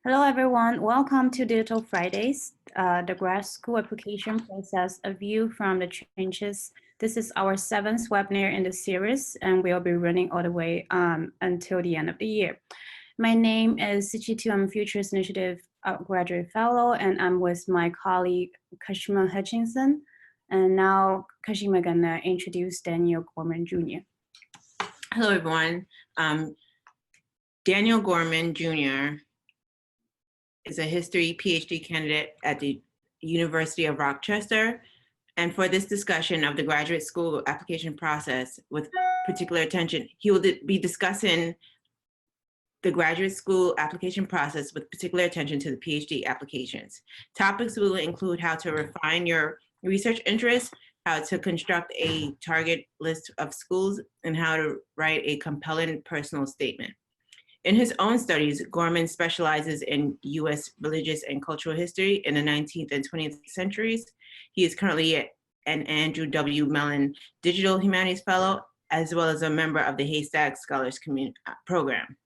Hello, everyone. Welcome to Digital Fridays, the grad school application process, a view from the trenches. This is our 7th webinar in the series, and we'll be running all the way until the end of the year. My name is Sichitu. I'm a Futures Initiative Graduate Fellow, and I'm with my colleague, Kashima Hutchinson. And now Kashima gonna introduce Daniel Gorman Jr. Hello, everyone. Daniel Gorman Jr. is a history PhD candidate at the University of Rochester. And for this discussion of the graduate school application process with particular attention, he will be discussing the graduate school application process with particular attention to the PhD applications. Topics will include how to refine your research interests, how to construct a target list of schools, and how to write a compelling personal statement. In his own studies, Gorman specializes in U.S. religious and cultural history in the 19th and 20th centuries. He is currently an Andrew W. Mellon Digital Humanities Fellow, as well as a member of the HASTAC Scholars Program.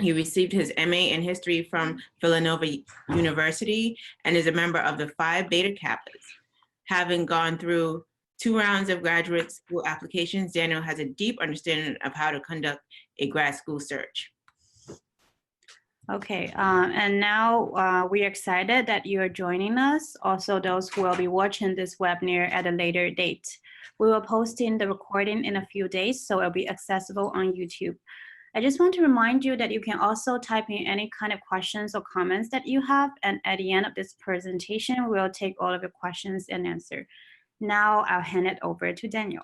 He received his MA in history from Villanova University and is a member of the Phi Beta Kappas. Having gone through 2 rounds of graduate school applications, Daniel has a deep understanding of how to conduct a grad school search. Okay, and now we're excited that you're joining us. Also, those who will be watching this webinar at a later date. We will post in the recording in a few days, so it'll be accessible on YouTube. I just want to remind you that you can also type in any kind of questions or comments that you have, and at the end of this presentation, we'll take all of your questions and answer. Now I'll hand it over to Daniel.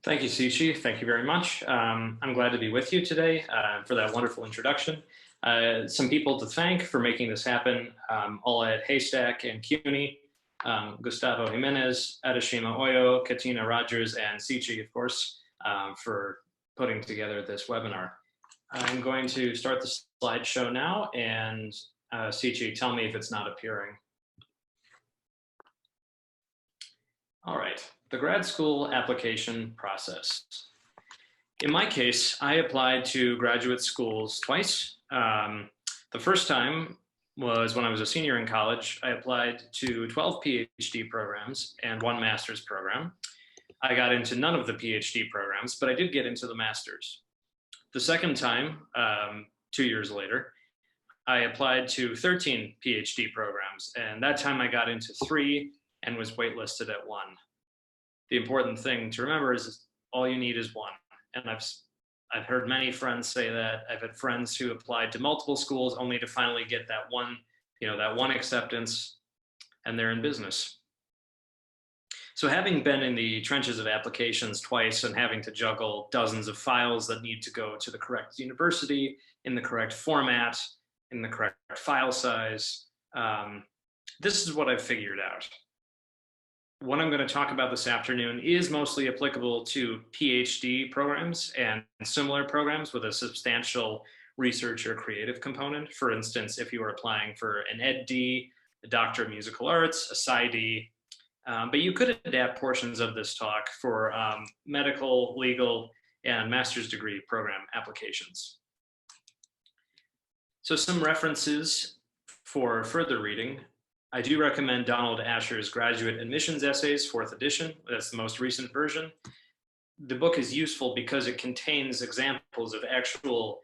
Thank you, Sichi. Thank you very much. I'm glad to be with you today for that wonderful introduction. Some people to thank for making this happen, all at HASTAC and CUNY, Gustavo Jimenez, Adeshima Oyo, Katina Rogers, and Sichi, of course, for putting together this webinar. I'm going to start the slideshow now, and Sichi, tell me if it's not appearing. All right. The grad school application process. In my case, I applied to graduate schools twice. The first time was when I was a senior in college. I applied to 12 PhD programs and 1 master's program. I got into none of the PhD programs, but I did get into the master's. The second time, 2 years later, I applied to 13 PhD programs, and that time I got into 3 and was waitlisted at 1. The important thing to remember is all you need is 1. And I've heard many friends say that. I've had friends who applied to multiple schools only to finally get that one, that one acceptance, and they're in business. So having been in the trenches of applications twice and having to juggle dozens of files that need to go to the correct university, in the correct format, in the correct file size, this is what I've figured out. What I'm going to talk about this afternoon is mostly applicable to PhD programs and similar programs with a substantial research or creative component. For instance, if you are applying for an Ed.D., a Doctor of Musical Arts, a Sci.D., but you could adapt portions of this talk for medical, legal, and master's degree program applications. So some references for further reading. I do recommend Donald Asher's Graduate Admissions Essays, 4th edition. That's the most recent version. The book is useful because it contains examples of actual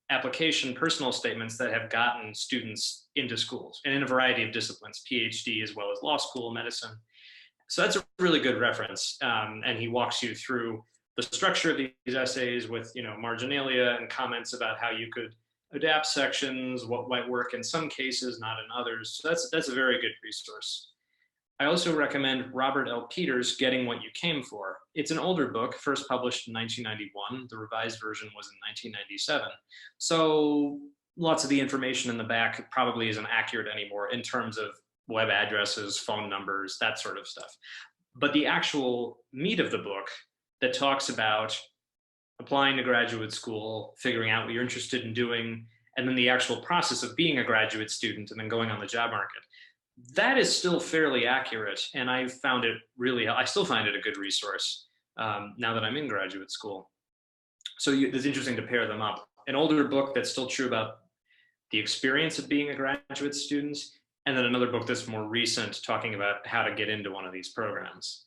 application personal statements that have gotten students into schools and in a variety of disciplines, PhD as well as law school, medicine. So that's a really good reference. And he walks you through the structure of these essays with marginalia and comments about how you could adapt sections, what might work in some cases, not in others. So that's a very good resource. I also recommend Robert L. Peters' Getting What You Came For. It's an older book, first published in 1991. The revised version was in 1997. So lots of the information in the back probably isn't accurate anymore in terms of web addresses, phone numbers, that sort of stuff. But the actual meat of the book that talks about applying to graduate school, figuring out what you're interested in doing, and then the actual process of being a graduate student and then going on the job market. That is still fairly accurate, and I still find it a good resource now that I'm in graduate school. So it's interesting to pair them up. An older book that's still true about the experience of being a graduate student, and then another book that's more recent talking about how to get into one of these programs.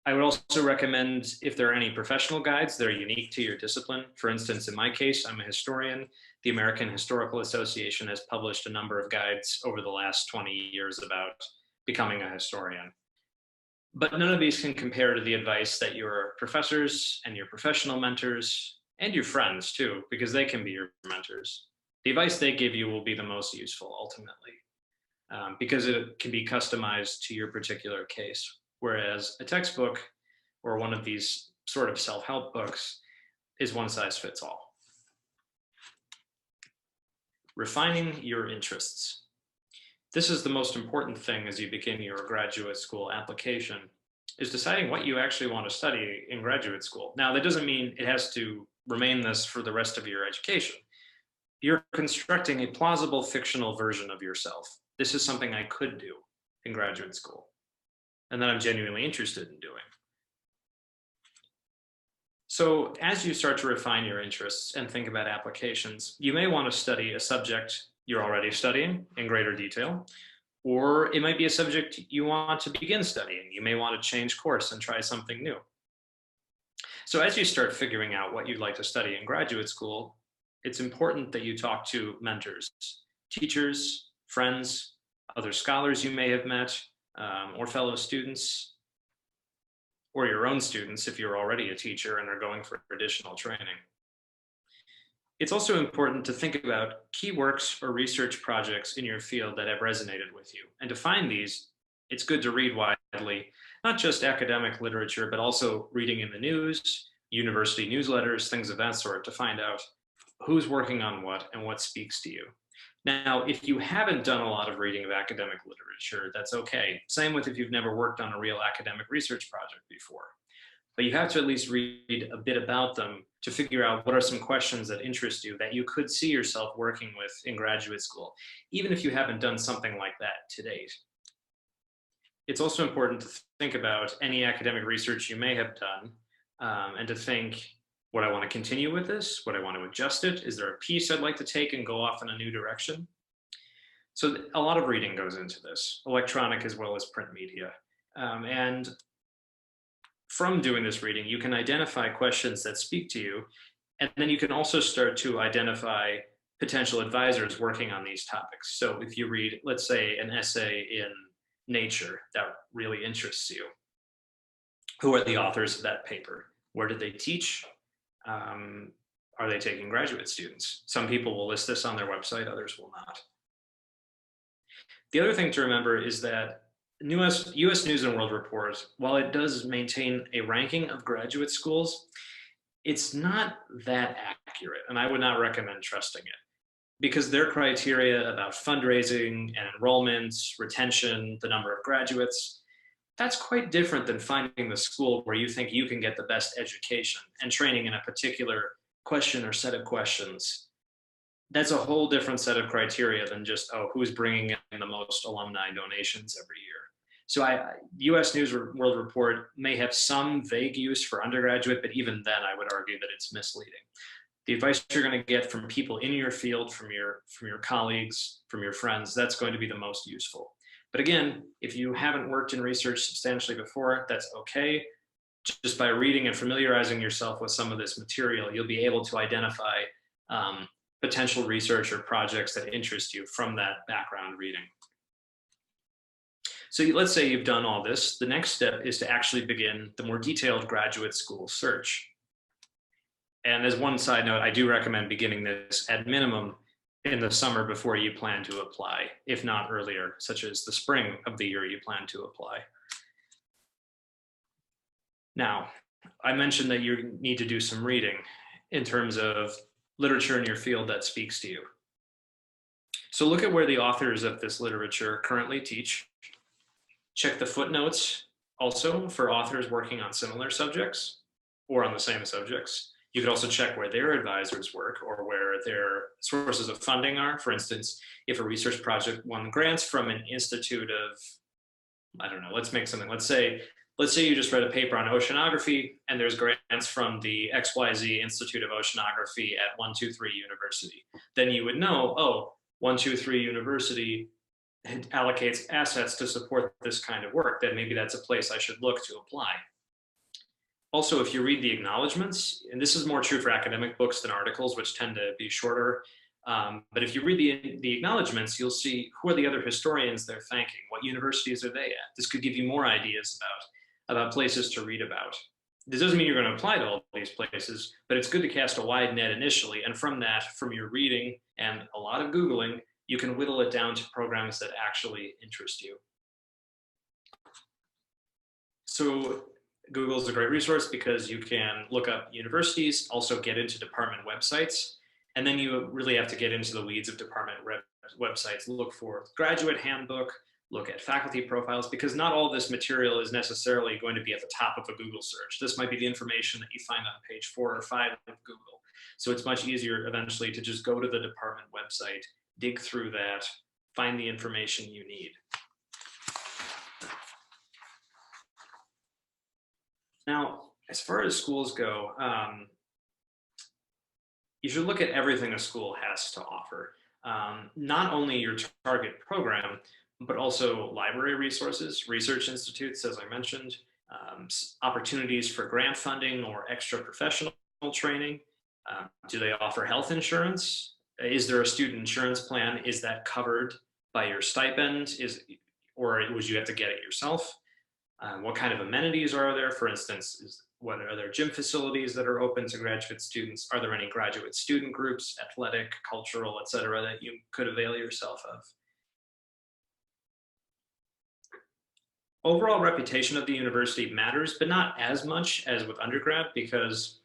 I would also recommend if there are any professional guides that are unique to your discipline. For instance, in my case, I'm a historian. The American Historical Association has published a number of guides over the last 20 years about becoming a historian. But none of these can compare to the advice that your professors and your professional mentors and your friends too, because they can be your mentors. The advice they give you will be the most useful ultimately, because it can be customized to your particular case. Whereas a textbook or one of these sort of self-help books is one size fits all. Refining your interests. This is the most important thing as you begin your graduate school application, is deciding what you actually want to study in graduate school. Now, that doesn't mean it has to remain this for the rest of your education. You're constructing a plausible fictional version of yourself. This is something I could do in graduate school, and that I'm genuinely interested in doing. So as you start to refine your interests and think about applications, you may want to study a subject you're already studying in greater detail, or it might be a subject you want to begin studying. You may want to change course and try something new. So as you start figuring out what you'd like to study in graduate school, it's important that you talk to mentors, teachers, friends, other scholars you may have met, or fellow students, or your own students if you're already a teacher and are going for additional training. It's also important to think about key works or research projects in your field that have resonated with you. And to find these, it's good to read widely, not just academic literature, but also reading in the news, university newsletters, things of that sort, to find out who's working on what and what speaks to you. Now, if you haven't done a lot of reading of academic literature, that's okay. Same with if you've never worked on a real academic research project before. But you have to at least read a bit about them to figure out what are some questions that interest you that you could see yourself working with in graduate school, even if you haven't done something like that to date. It's also important to think about any academic research you may have done and to think, would I want to continue with this? Would I want to adjust it? Is there a piece I'd like to take and go off in a new direction? So a lot of reading goes into this, electronic as well as print media. And from doing this reading, you can identify questions that speak to you, and then you can also start to identify potential advisors working on these topics. So if you read, let's say, an essay in Nature that really interests you, who are the authors of that paper? Where did they teach? Are they taking graduate students? Some people will list this on their website, others will not. The other thing to remember is that US News and World Report, while it does maintain a ranking of graduate schools, it's not that accurate, and I would not recommend trusting it, because their criteria about fundraising and enrollment, retention, the number of graduates, that's quite different than finding the school where you think you can get the best education and training in a particular question or set of questions. That's a whole different set of criteria than just, oh, who's bringing in the most alumni donations every year. So US News or World Report may have some vague use for undergraduate, but even then I would argue that it's misleading. The advice you're going to get from people in your field, from your colleagues, from your friends, that's going to be the most useful. But again, if you haven't worked in research substantially before, that's okay. Just by reading and familiarizing yourself with some of this material, you'll be able to identify potential research or projects that interest you from that background reading. So let's say you've done all this. The next step is to actually begin the more detailed graduate school search. And as one side note, I do recommend beginning this at minimum in the summer before you plan to apply, if not earlier, such as the spring of the year you plan to apply. Now, I mentioned that you need to do some reading in terms of literature in your field that speaks to you. So look at where the authors of this literature currently teach. Check the footnotes also for authors working on similar subjects or on the same subjects. You could also check where their advisors work or where their sources of funding are. For instance, if a research project won grants from an institute of, I don't know, let's make something. Let's say you just read a paper on oceanography and there's grants from the XYZ Institute of Oceanography at 123 University. Then you would know, oh, 123 University allocates assets to support this kind of work, then maybe that's a place I should look to apply. Also, if you read the acknowledgements, and this is more true for academic books than articles, which tend to be shorter, but if you read the acknowledgements, you'll see who are the other historians they're thanking, what universities are they at. This could give you more ideas about places to read about. This doesn't mean you're going to apply to all these places, but it's good to cast a wide net initially, and from that, from your reading and a lot of Googling, you can whittle it down to programs that actually interest you. So Google is a great resource because you can look up universities, also get into department websites, and then you really have to get into the weeds of department websites. Look for graduate handbook, look at faculty profiles, because not all this material is necessarily going to be at the top of a Google search. This might be the information that you find on page 4 or 5 of Google. So it's much easier eventually to just go to the department website, dig through that, find the information you need. Now, as far as schools go, you should look at everything a school has to offer. Not only your target program, but also library resources, research institutes, as I mentioned, opportunities for grant funding or extra professional training. Do they offer health insurance? Is there a student insurance plan? Is that covered by your stipend? Or would you have to get it yourself? What kind of amenities are there? For instance, are there gym facilities that are open to graduate students? Are there any graduate student groups, athletic, cultural, et cetera, that you could avail yourself of? Overall reputation of the university matters, but not as much as with undergrad, because,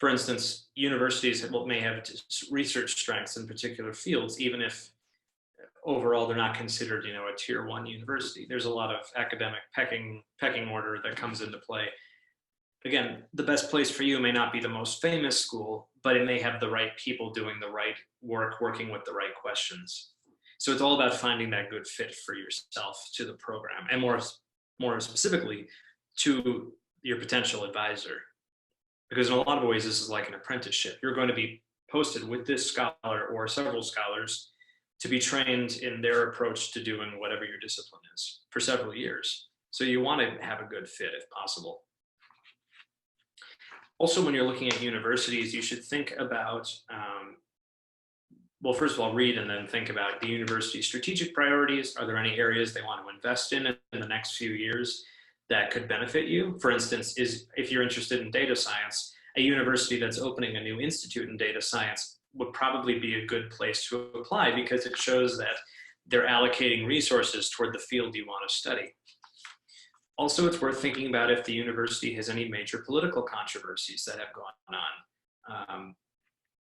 for instance, universities may have research strengths in particular fields, even if overall they're not considered, a tier 1 university. There's a lot of academic pecking order that comes into play. Again, the best place for you may not be the most famous school, but it may have the right people doing the right work, working with the right questions. So it's all about finding that good fit for yourself to the program, and more specifically to your potential advisor. Because in a lot of ways, this is like an apprenticeship. You're going to be posted with this scholar or several scholars to be trained in their approach to doing whatever your discipline is for several years. So you want to have a good fit if possible. Also, when you're looking at universities, you should think about, well, first of all, read and then think about the university's strategic priorities. Are there any areas they want to invest in the next few years that could benefit you? For instance, if you're interested in data science, a university that's opening a new institute in data science would probably be a good place to apply, because it shows that they're allocating resources toward the field you want to study. Also, it's worth thinking about if the university has any major political controversies that have gone on.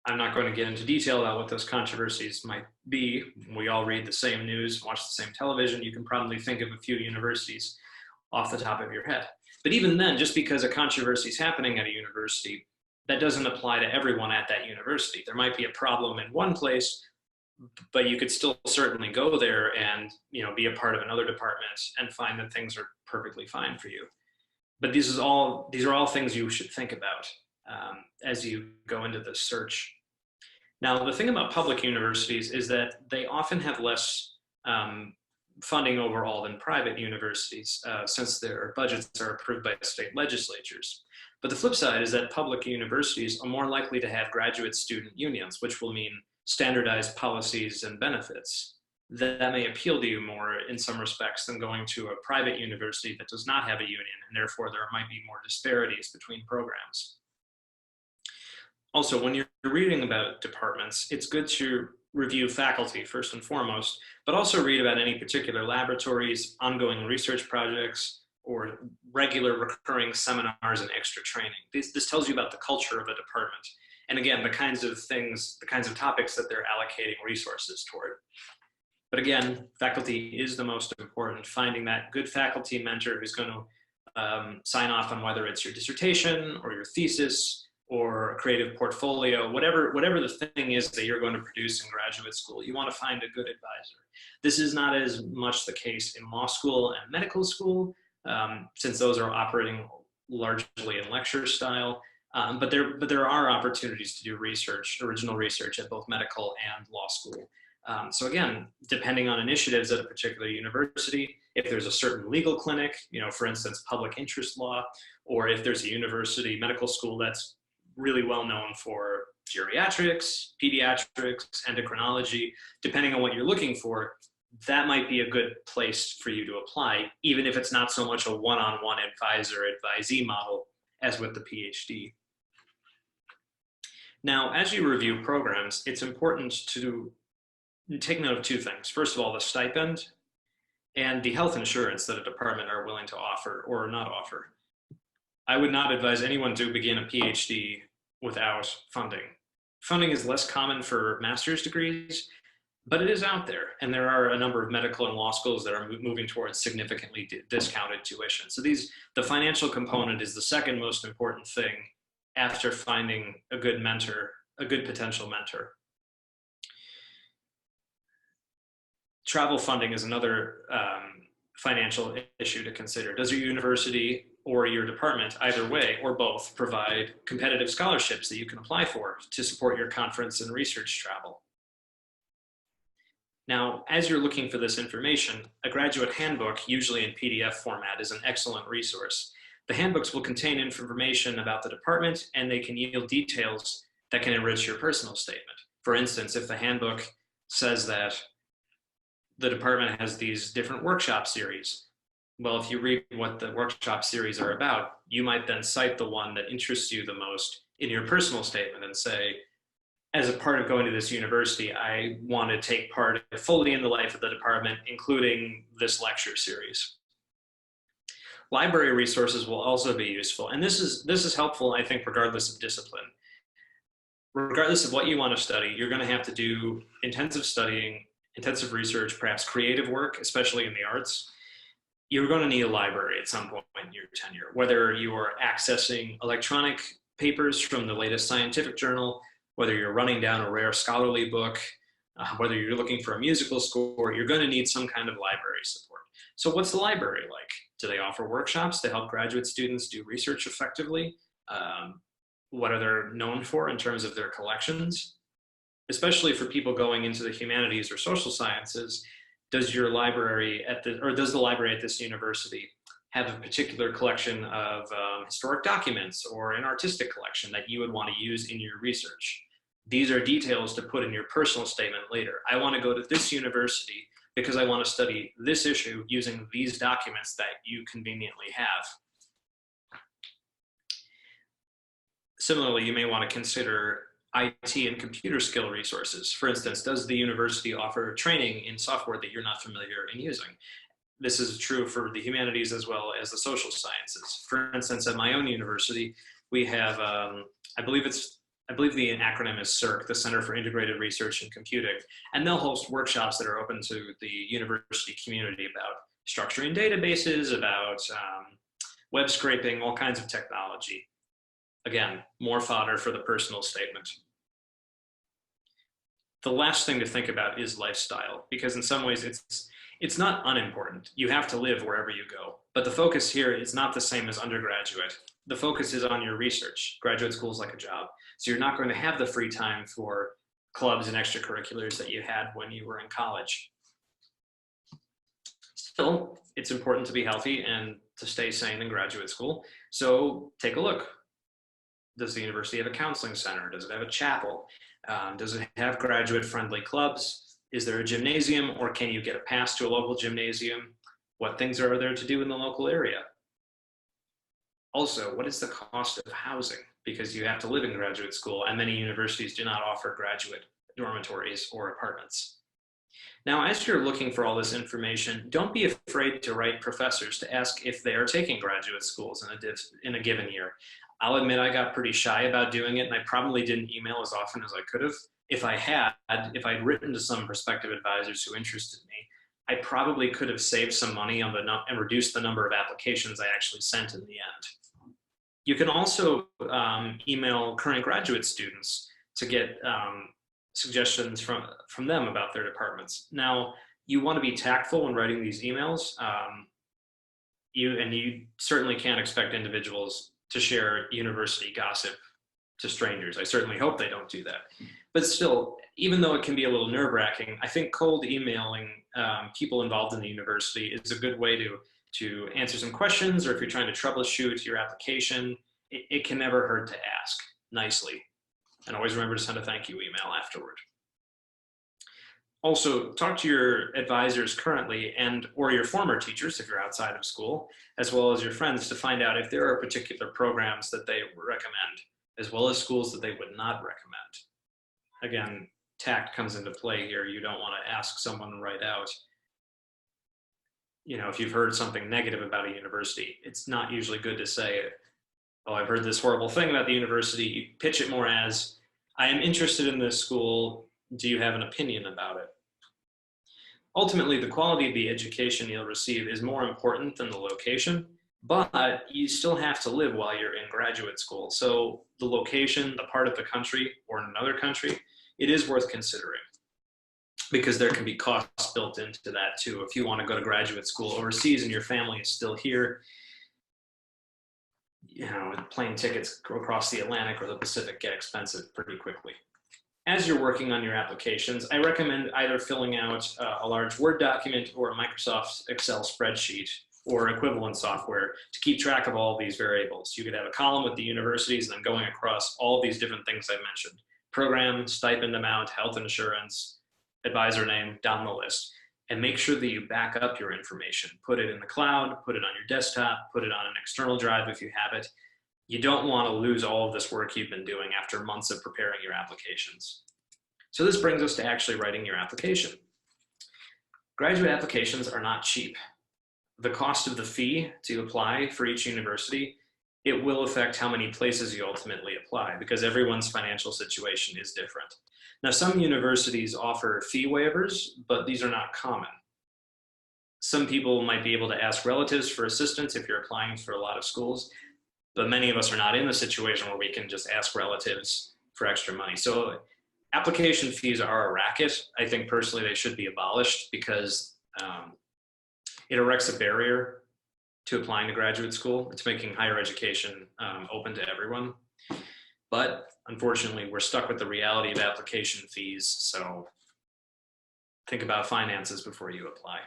I'm not going to get into detail about what those controversies might be. We all read the same news, watch the same television. You can probably think of a few universities off the top of your head. But even then, just because a controversy is happening at a university, that doesn't apply to everyone at that university. There might be a problem in one place, but you could still certainly go there and be a part of another department and find that things are perfectly fine for you. But these are all things you should think about as you go into the search. Now, the thing about public universities is that they often have less funding overall than private universities, since their budgets are approved by state legislatures. But the flip side is that public universities are more likely to have graduate student unions, which will mean standardized policies and benefits. That may appeal to you more in some respects than going to a private university that does not have a union, and therefore there might be more disparities between programs. Also, when you're reading about departments, it's good to review faculty first and foremost, but also read about any particular laboratories, ongoing research projects, or regular recurring seminars and extra training. This tells you about the culture of a department. And again, the kinds of topics that they're allocating resources toward. But again, faculty is the most important. Finding that good faculty mentor who's going to sign off on whether it's your dissertation or your thesis or a creative portfolio, whatever the thing is that you're going to produce in graduate school, you want to find a good advisor. This is not as much the case in law school and medical school, since those are operating largely in lecture style. But there are opportunities to do research, original research at both medical and law school. So again, depending on initiatives at a particular university, if there's a certain legal clinic, for instance, public interest law, or if there's a university medical school that's really well known for geriatrics, pediatrics, endocrinology, depending on what you're looking for, that might be a good place for you to apply, even if it's not so much a one-on-one advisor-advisee model as with the PhD. Now, as you review programs, it's important to take note of two things. First of all, the stipend and the health insurance that a department are willing to offer or not offer. I would not advise anyone to begin a PhD without funding. Funding is less common for master's degrees, but it is out there. And there are a number of medical and law schools that are moving towards significantly discounted tuition. So the financial component is the second most important thing after finding a good mentor, a good potential mentor. Travel funding is another financial issue to consider. Does your university or your department, either way or both, provide competitive scholarships that you can apply for to support your conference and research travel? Now, as you're looking for this information, a graduate handbook, usually in PDF format, is an excellent resource. The handbooks will contain information about the department, and they can yield details that can enrich your personal statement. For instance, if the handbook says that the department has these different workshop series, well, if you read what the workshop series are about, you might then cite the one that interests you the most in your personal statement and say, as a part of going to this university, I want to take part fully in the life of the department, including this lecture series. Library resources will also be useful. And this is helpful, I think, regardless of discipline. Regardless of what you want to study, you're going to have to do intensive studying, intensive research, perhaps creative work, especially in the arts. You're going to need a library at some point in your tenure, whether you are accessing electronic papers from the latest scientific journal, whether you're running down a rare scholarly book, whether you're looking for a musical score, you're going to need some kind of library support. So what's the library like? Do they offer workshops to help graduate students do research effectively? What are they known for in terms of their collections? Especially for people going into the humanities or social sciences, does the library at this university have a particular collection of historic documents or an artistic collection that you would want to use in your research? These are details to put in your personal statement later. I want to go to this university because I want to study this issue using these documents that you conveniently have. Similarly, you may want to consider IT and computer skill resources. For instance, does the university offer training in software that you're not familiar in using? This is true for the humanities as well as the social sciences. For instance, at my own university, we have, I believe the acronym is CIRC, the Center for Integrated Research in Computing, and they'll host workshops that are open to the university community about structuring databases, about web scraping, all kinds of technology. Again, more fodder for the personal statement. The last thing to think about is lifestyle, because in some ways it's not unimportant. You have to live wherever you go, but the focus here is not the same as undergraduate. The focus is on your research. Graduate school is like a job. So you're not going to have the free time for clubs and extracurriculars that you had when you were in college. Still, it's important to be healthy and to stay sane in graduate school. So take a look. Does the university have a counseling center? Does it have a chapel? Does it have graduate-friendly clubs? Is there a gymnasium, or can you get a pass to a local gymnasium? What things are there to do in the local area? Also, what is the cost of housing? Because you have to live in graduate school, and many universities do not offer graduate dormitories or apartments. Now, as you're looking for all this information, don't be afraid to write professors to ask if they are taking graduate schools in a given year. I'll admit I got pretty shy about doing it, and I probably didn't email as often as I could have. If I'd written to some prospective advisors who interested me, I probably could have saved some money on and reduced the number of applications I actually sent in the end. You can also email current graduate students to get suggestions from them about their departments. Now, you want to be tactful when writing these emails. You certainly can't expect individuals to share university gossip to strangers. I certainly hope they don't do that. But still, even though it can be a little nerve-wracking, I think cold emailing people involved in the university is a good way to answer some questions, or if you're trying to troubleshoot your application, it can never hurt to ask nicely. And always remember to send a thank you email afterward. Also, talk to your advisors currently or your former teachers if you're outside of school, as well as your friends, to find out if there are particular programs that they recommend, as well as schools that they would not recommend. Again, tact comes into play here. You don't want to ask someone right out. You know, if you've heard something negative about a university, it's not usually good to say, oh, I've heard this horrible thing about the university. You pitch it more as, I am interested in this school. Do you have an opinion about it? Ultimately, the quality of the education you'll receive is more important than the location, but you still have to live while you're in graduate school. So the location, the part of the country or in another country, it is worth considering, because there can be costs built into that too. If you want to go to graduate school overseas and your family is still here, you know, plane tickets across the Atlantic or the Pacific get expensive pretty quickly. As you're working on your applications, I recommend either filling out a large Word document or a Microsoft Excel spreadsheet or equivalent software to keep track of all these variables. You could have a column with the universities and then going across all these different things I mentioned: program, stipend amount, health insurance, advisor name, down the list. And make sure that you back up your information. Put it in the cloud, put it on your desktop, put it on an external drive if you have it. You don't want to lose all of this work you've been doing after months of preparing your applications. So this brings us to actually writing your application. Graduate applications are not cheap. The cost of the fee to apply for each university, it will affect how many places you ultimately apply, because everyone's financial situation is different. Now, some universities offer fee waivers, but these are not common. Some people might be able to ask relatives for assistance if you're applying for a lot of schools, but many of us are not in the situation where we can just ask relatives for extra money. So application fees are a racket. I think personally they should be abolished, because it erects a barrier to applying to graduate school. It's making higher education open to everyone. But unfortunately, we're stuck with the reality of application fees. So think about finances before you apply.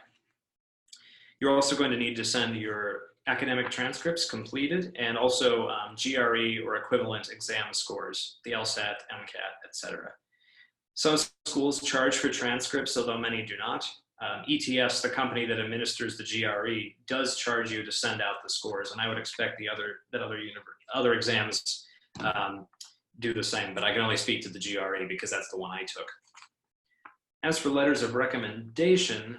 You're also going to need to send your academic transcripts completed, and also GRE or equivalent exam scores, the LSAT, MCAT, etc. Some schools charge for transcripts, although many do not. ETS, the company that administers the GRE, does charge you to send out the scores, and I would expect that other exams do the same, but I can only speak to the GRE because that's the one I took. As for letters of recommendation,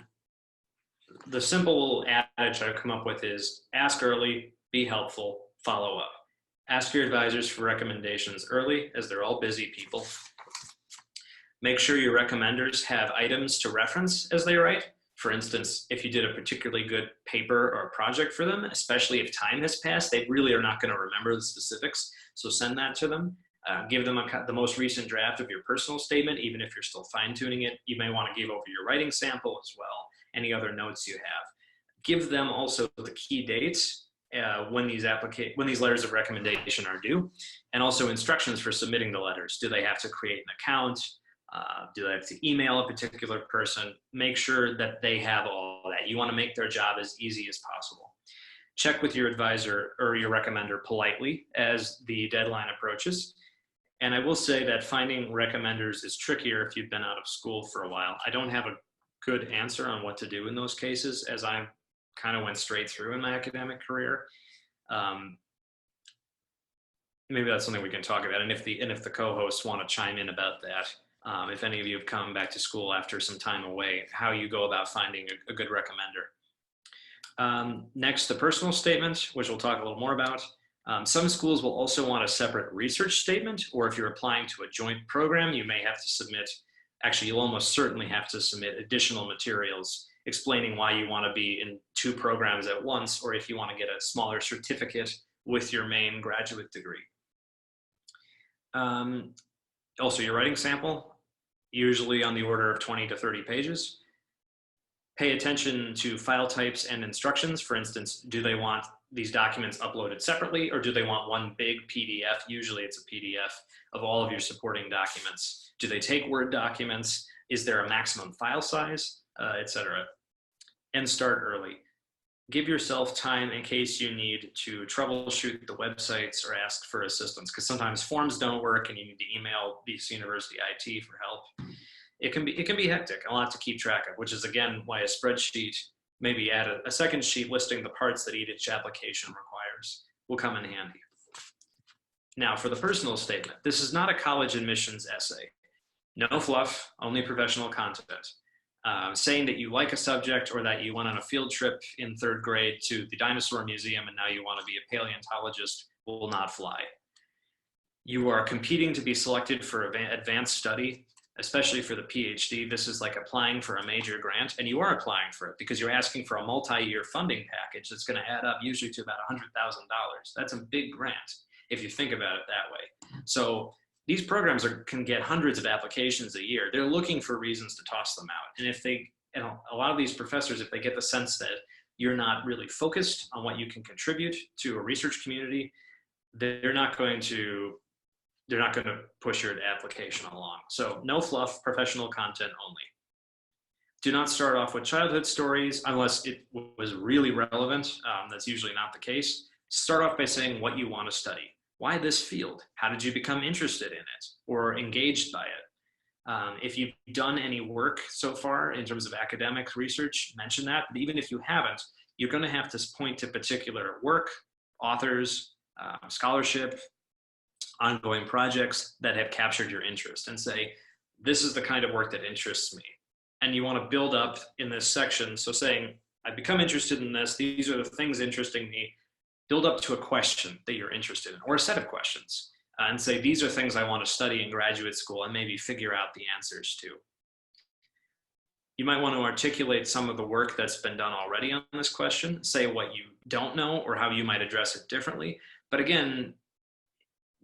the simple adage I've come up with is ask early, be helpful, follow up. Ask your advisors for recommendations early, as they're all busy people. Make sure your recommenders have items to reference as they write. For instance, if you did a particularly good paper or project for them, especially if time has passed, they really are not going to remember the specifics. So send that to them. Give them the most recent draft of your personal statement, even if you're still fine-tuning it. You may want to give over your writing sample as well, any other notes you have. Give them also the key dates when these letters of recommendation are due, and also instructions for submitting the letters. Do they have to create an account? Do they have to email a particular person? Make sure that they have all that. You want to make their job as easy as possible. Check with your advisor or your recommender politely as the deadline approaches. And I will say that finding recommenders is trickier if you've been out of school for a while. I don't have a good answer on what to do in those cases, as I kind of went straight through in my academic career. Maybe that's something we can talk about. And if the co-hosts want to chime in about that, if any of you have come back to school after some time away, how you go about finding a good recommender. Next, the personal statement, which we'll talk a little more about. Some schools will also want a separate research statement, or if you're applying to a joint program, you may have to submit, actually you'll almost certainly have to submit additional materials explaining why you want to be in 2 programs at once, or if you want to get a smaller certificate with your main graduate degree. Also, your writing sample, usually on the order of 20 to 30 pages. Pay attention to file types and instructions. For instance, do they want these documents uploaded separately, or do they want one big PDF? Usually it's a PDF of all of your supporting documents. Do they take Word documents? Is there a maximum file size, etc.? And start early. Give yourself time in case you need to troubleshoot the websites or ask for assistance, because sometimes forms don't work and you need to email BC University IT for help. It can be hectic, a lot to keep track of, which is again why a spreadsheet, maybe add a second sheet listing the parts that each application requires, will come in handy. Now for the personal statement, this is not a college admissions essay. No fluff, only professional content. Saying that you like a subject or that you went on a field trip in 3rd grade to the dinosaur museum and now you want to be a paleontologist will not fly. You are competing to be selected for advanced study, especially for the PhD. This is like applying for a major grant, and you are applying for it because you're asking for a multi-year funding package that's going to add up usually to about $100,000. That's a big grant if you think about it that way. So these programs can get hundreds of applications a year. They're looking for reasons to toss them out. And if they, a lot of these professors, if they get the sense that you're not really focused on what you can contribute to a research community, they're not going to push your application along. So no fluff, professional content only. Do not start off with childhood stories unless it was really relevant. That's usually not the case. Start off by saying what you want to study. Why this field? How did you become interested in it or engaged by it? If you've done any work so far in terms of academic research, mention that. But even if you haven't, you're going to have to point to particular work, authors, scholarship, ongoing projects that have captured your interest and say, this is the kind of work that interests me. And you want to build up in this section. So saying, I've become interested in this. These are the things interesting me. Build up to a question that you're interested in or a set of questions and say, these are things I want to study in graduate school and maybe figure out the answers to. You might want to articulate some of the work that's been done already on this question, say what you don't know or how you might address it differently. But again,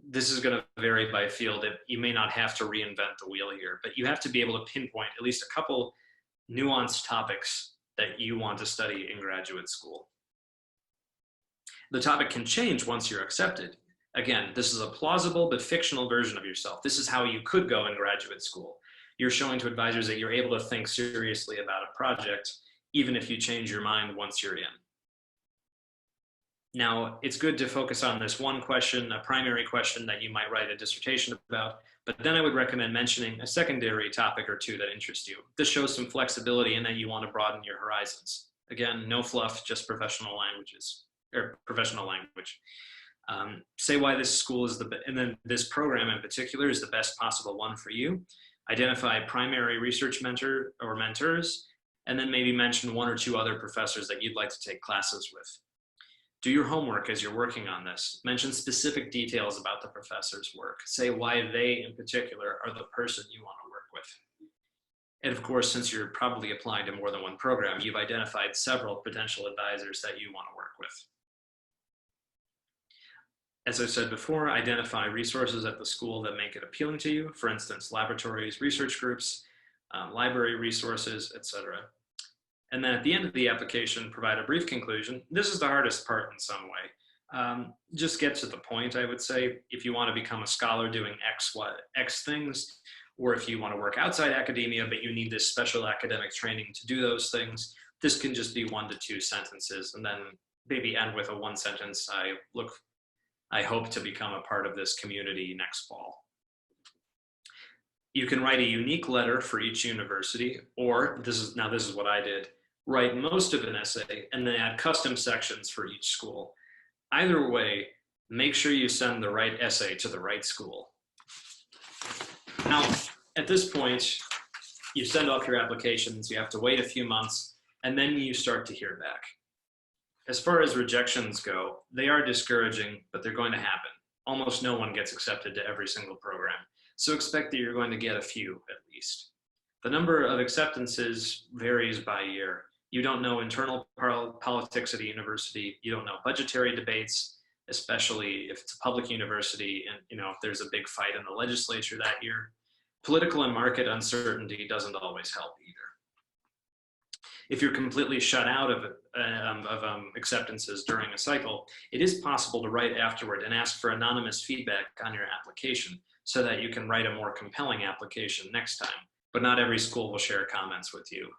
this is going to vary by field. You may not have to reinvent the wheel here, but you have to be able to pinpoint at least a couple nuanced topics that you want to study in graduate school. The topic can change once you're accepted. Again, this is a plausible but fictional version of yourself. This is how you could go in graduate school. You're showing to advisors that you're able to think seriously about a project, even if you change your mind once you're in. Now, it's good to focus on this one question, a primary question that you might write a dissertation about, but then I would recommend mentioning a secondary topic or two that interest you. This shows some flexibility and that you want to broaden your horizons. Again, no fluff, just professional languages, or professional language. Say why this school is and then this program in particular is the best possible one for you. Identify primary research mentor or mentors, and then maybe mention one or two other professors that you'd like to take classes with. Do your homework as you're working on this. Mention specific details about the professor's work. Say why they in particular are the person you want to work with. And of course, since you're probably applying to more than one program, you've identified several potential advisors that you want to work with. As I said before, identify resources at the school that make it appealing to you. For instance, laboratories, research groups, library resources, etc. And then at the end of the application, provide a brief conclusion. This is the hardest part in some way. Just get to the point, I would say. If you want to become a scholar doing X things, or if you want to work outside academia, but you need this special academic training to do those things, this can just be 1 to 2 sentences, and then maybe end with a 1 sentence. I hope to become a part of this community next fall. You can write a unique letter for each university, or this is what I did. Write most of an essay and then add custom sections for each school. Either way, make sure you send the right essay to the right school. Now, at this point, you send off your applications, you have to wait a few months, and then you start to hear back. As far as rejections go, they are discouraging, but they're going to happen. Almost no one gets accepted to every single program. So expect that you're going to get a few at least. The number of acceptances varies by year. You don't know internal politics at a university. You don't know budgetary debates, especially if it's a public university and if there's a big fight in the legislature that year. Political and market uncertainty doesn't always help either. If you're completely shut out of acceptances during a cycle, it is possible to write afterward and ask for anonymous feedback on your application so that you can write a more compelling application next time. But not every school will share comments with you.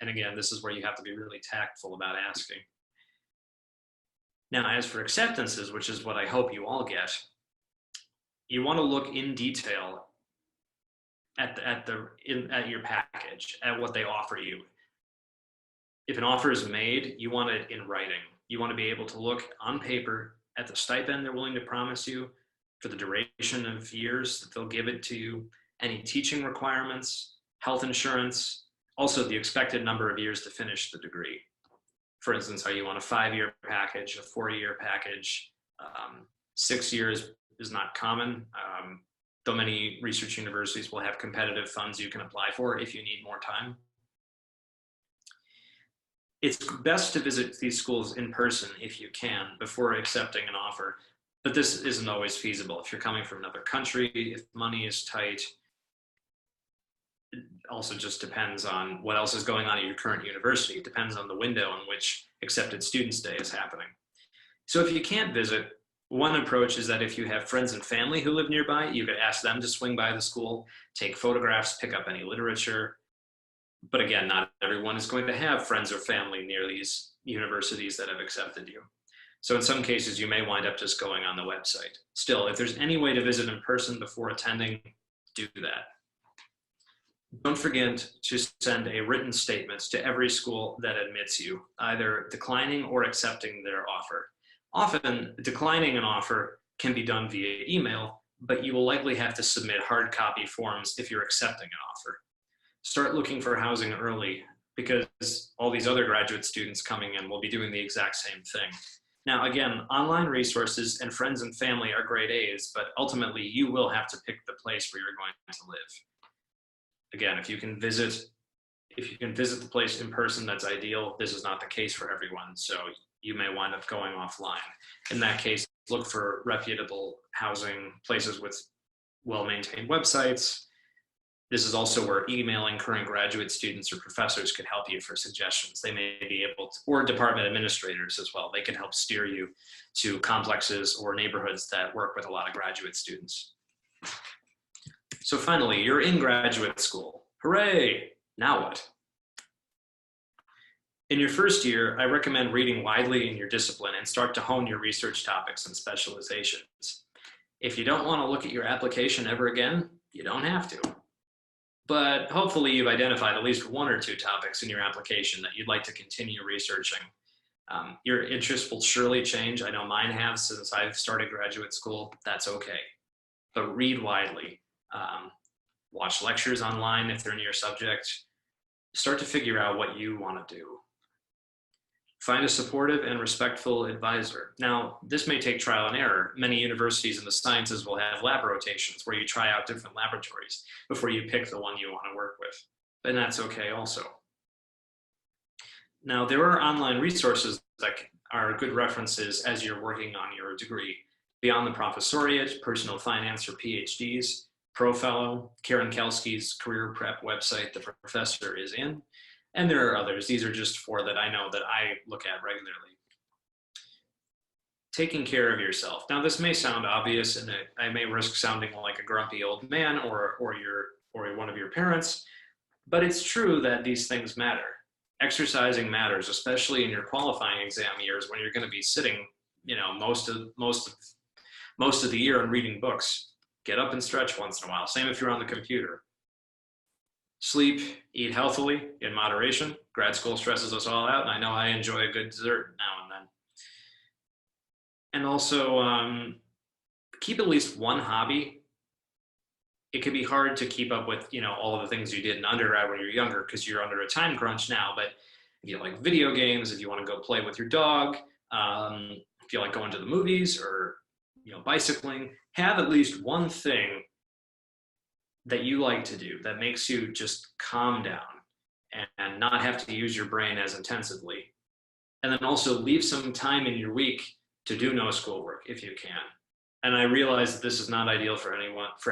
And again, this is where you have to be really tactful about asking. Now, as for acceptances, which is what I hope you all get, you want to look in detail at your package, at what they offer you. If an offer is made, you want it in writing. You want to be able to look on paper at the stipend they're willing to promise you, for the duration of years that they'll give it to you, any teaching requirements, health insurance, also the expected number of years to finish the degree. For instance, are you on a 5-year package, a 4-year package? 6 years is not common, though many research universities will have competitive funds you can apply for if you need more time. It's best to visit these schools in person if you can before accepting an offer, but this isn't always feasible. If you're coming from another country, if money is tight, it also just depends on what else is going on at your current university. It depends on the window in which accepted students day is happening. So if you can't visit, one approach is that if you have friends and family who live nearby, you could ask them to swing by the school, take photographs, pick up any literature. But again, not everyone is going to have friends or family near these universities that have accepted you. So in some cases, you may wind up just going on the website. Still, if there's any way to visit in person before attending, do that. Don't forget to send a written statement to every school that admits you, either declining or accepting their offer. Often, declining an offer can be done via email, but you will likely have to submit hard copy forms if you're accepting an offer. Start looking for housing early, because all these other graduate students coming in will be doing the exact same thing. Now, again, online resources and friends and family are great aids, but ultimately you will have to pick the place where you're going to live. Again, if you can visit the place in person, that's ideal. This is not the case for everyone, so you may wind up going offline. In that case, look for reputable housing, places with well-maintained websites. This is also where emailing current graduate students or professors could help you for suggestions. They may be able to, or department administrators as well. They can help steer you to complexes or neighborhoods that work with a lot of graduate students. So finally, you're in graduate school. Hooray! Now what? In your first year, I recommend reading widely in your discipline and start to hone your research topics and specializations. If you don't want to look at your application ever again, you don't have to. But hopefully you've identified at least 1 or 2 topics in your application that you'd like to continue researching. Your interests will surely change. I know mine have since I've started graduate school. That's okay. But read widely. Watch lectures online if they're in your subject. Start to figure out what you want to do. Find a supportive and respectful advisor. Now, this may take trial and error. Many universities in the sciences will have lab rotations where you try out different laboratories before you pick the one you want to work with. And that's okay also. Now, there are online resources that are good references as you're working on your degree. Beyond the Professoriate, Personal Finance for PhDs, ProFellow, Karen Kelsky's career prep website the professor is in, and there are others. These are just 4 that I know that I look at regularly. Taking care of yourself. Now, this may sound obvious, and I may risk sounding like a grumpy old man or one of your parents, but it's true that these things matter. Exercising matters, especially in your qualifying exam years when you're going to be sitting, most of the year and reading books. Get up and stretch once in a while. Same if you're on the computer. Sleep, eat healthily in moderation. Grad school stresses us all out, and I know I enjoy a good dessert now and then. And also, keep at least one hobby. It can be hard to keep up with, all of the things you did in undergrad when you're younger because you're under a time crunch now. But if you like video games, if you want to go play with your dog, if you like going to the movies or bicycling, have at least one thing that you like to do that makes you just calm down and not have to use your brain as intensively. And then also leave some time in your week to do no schoolwork if you can. And I realize that this is not ideal for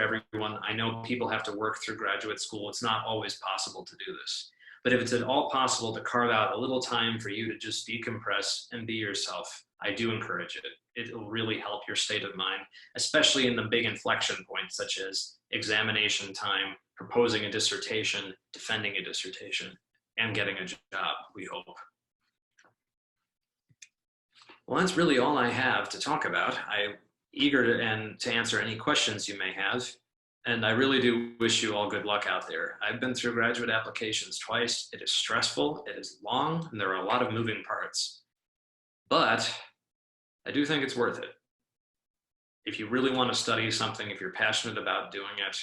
everyone. I know people have to work through graduate school. It's not always possible to do this. But if it's at all possible to carve out a little time for you to just decompress and be yourself, I do encourage it. It'll really help your state of mind, especially in the big inflection points such as examination time, proposing a dissertation, defending a dissertation, and getting a job, we hope. Well, that's really all I have to talk about. I'm eager to answer any questions you may have. And I really do wish you all good luck out there. I've been through graduate applications twice. It is stressful, it is long, and there are a lot of moving parts. But I do think it's worth it. If you really want to study something, if you're passionate about doing it,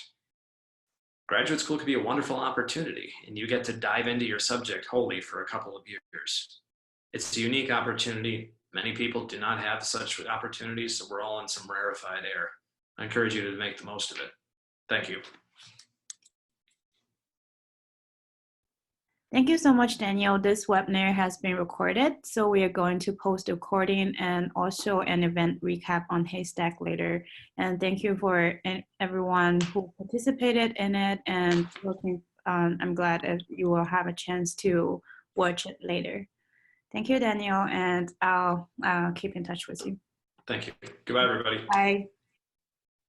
graduate school could be a wonderful opportunity, and you get to dive into your subject wholly for a couple of years. It's a unique opportunity. Many people do not have such opportunities, so we're all in some rarefied air. I encourage you to make the most of it. Thank you. Thank you so much, Daniel. This webinar has been recorded, so we are going to post the recording and also an event recap on HASTAC later. And thank you for everyone who participated in it, and I'm glad that you will have a chance to watch it later. Thank you, Daniel, and I'll keep in touch with you. Thank you. Goodbye, everybody. Bye.